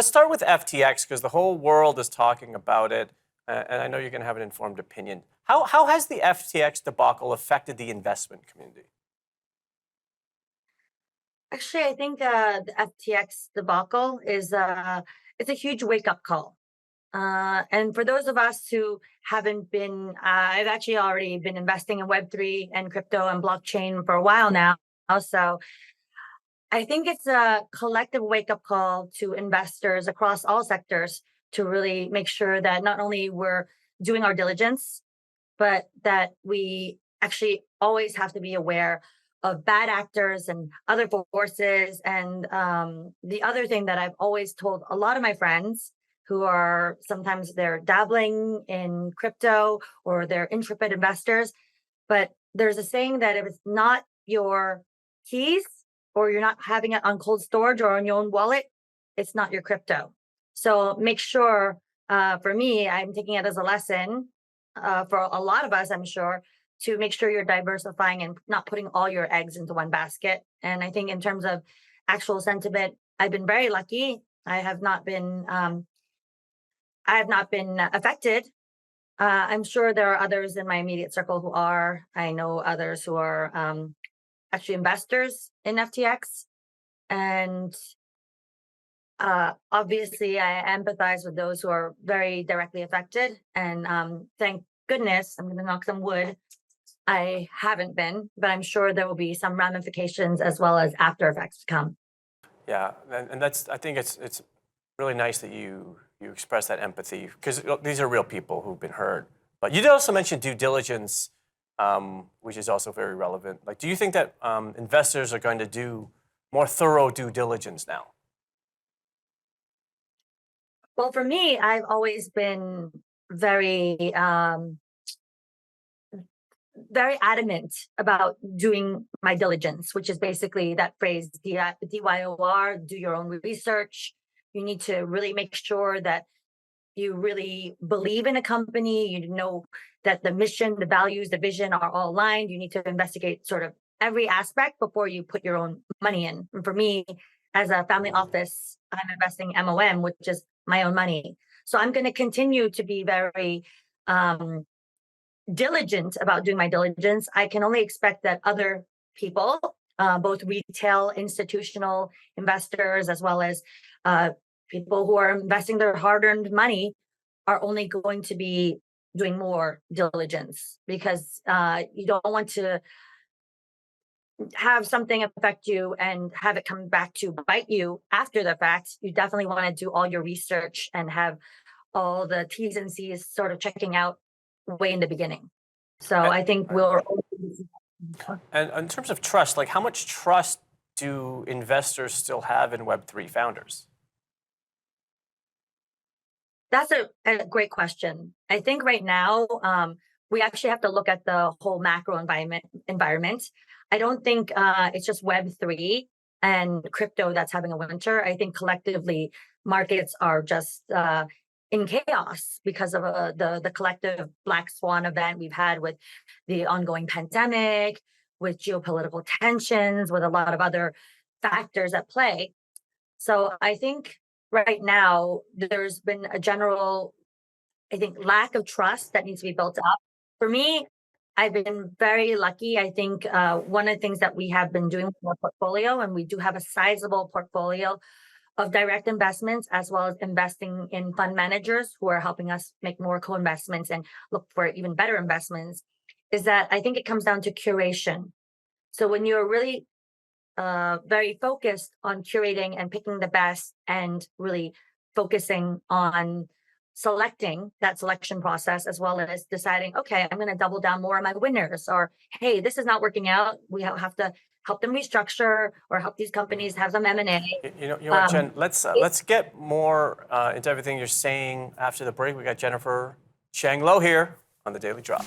let's start with FTX because the whole world is talking about it, and I know you're going to have an informed opinion. How has the FTX debacle affected the investment community? Actually, I think the FTX debacle is it's a huge wake up call. And for those of us who haven't been, I've actually already been investing in Web3 and crypto and blockchain for a while now. So I think it's a collective wake up call to investors across all sectors to really make sure that not only we're doing our diligence, but that we actually always have to be aware of bad actors and other forces. And the other thing that I've always told a lot of my friends who are sometimes they're dabbling in crypto or they're intrepid investors, but there's a saying that if it's not your keys or you're not having it on cold storage or on your own wallet, it's not your crypto. So make sure, for me, I'm taking it as a lesson for a lot of us, I'm sure, to make sure you're diversifying and not putting all your eggs into one basket. And I think in terms of actual sentiment, I've been very lucky. I have not been affected. I'm sure there are others in my immediate circle who are. I know others who are actually investors in FTX. And obviously, I empathize with those who are very directly affected. And thank goodness, I'm going to knock some wood, I haven't been, but I'm sure there will be some ramifications as well as after effects to come. Yeah, and I think it's really nice that you express that empathy because these are real people who've been hurt. But you did also mention due diligence, which is also very relevant. Like, do you think that investors are going to do more thorough due diligence now? Well, for me, I've always been very very adamant about doing my diligence, which is basically that phrase DYOR, do your own research. You need to really make sure that you really believe in a company. You know that the mission, the values, the vision are all aligned. You need to investigate sort of every aspect before you put your own money in. And for me, as a family office, I'm investing MOM, which is my own money. So I'm going to continue to be very diligent about doing my diligence. I can only expect that other people, both retail, institutional investors, as well as people who are investing their hard-earned money, are only going to be doing more diligence because you don't want to have something affect you and have it come back to bite you after the fact. You definitely want to do all your research and have all the T's and C's sort of checking out way in the beginning. So I think we'll. And in terms of trust, like how much trust do investors still have in Web3 founders? That's a great question. I think right now we actually have to look at the whole macro environment. I don't think it's just Web3 and crypto that's having a winter. I think collectively markets are just in chaos because of the collective black swan event we've had with the ongoing pandemic, with geopolitical tensions, with a lot of other factors at play. So I think right now there's been a general, I think, lack of trust that needs to be built up. For me, I've been very lucky. I think one of the things that we have been doing with our portfolio, and we do have a sizable portfolio of direct investments, as well as investing in fund managers who are helping us make more co-investments and look for even better investments, is that I think it comes down to curation. So when you're really very focused on curating and picking the best and really focusing on selecting that selection process, as well as deciding, okay, I'm going to double down more on my winners, or hey, this is not working out, we have to help them restructure or help these companies have some M&A. You know what, Jen, let's get more into everything you're saying after the break. We got Jennifer Cheng Lo here on The Daily Drop.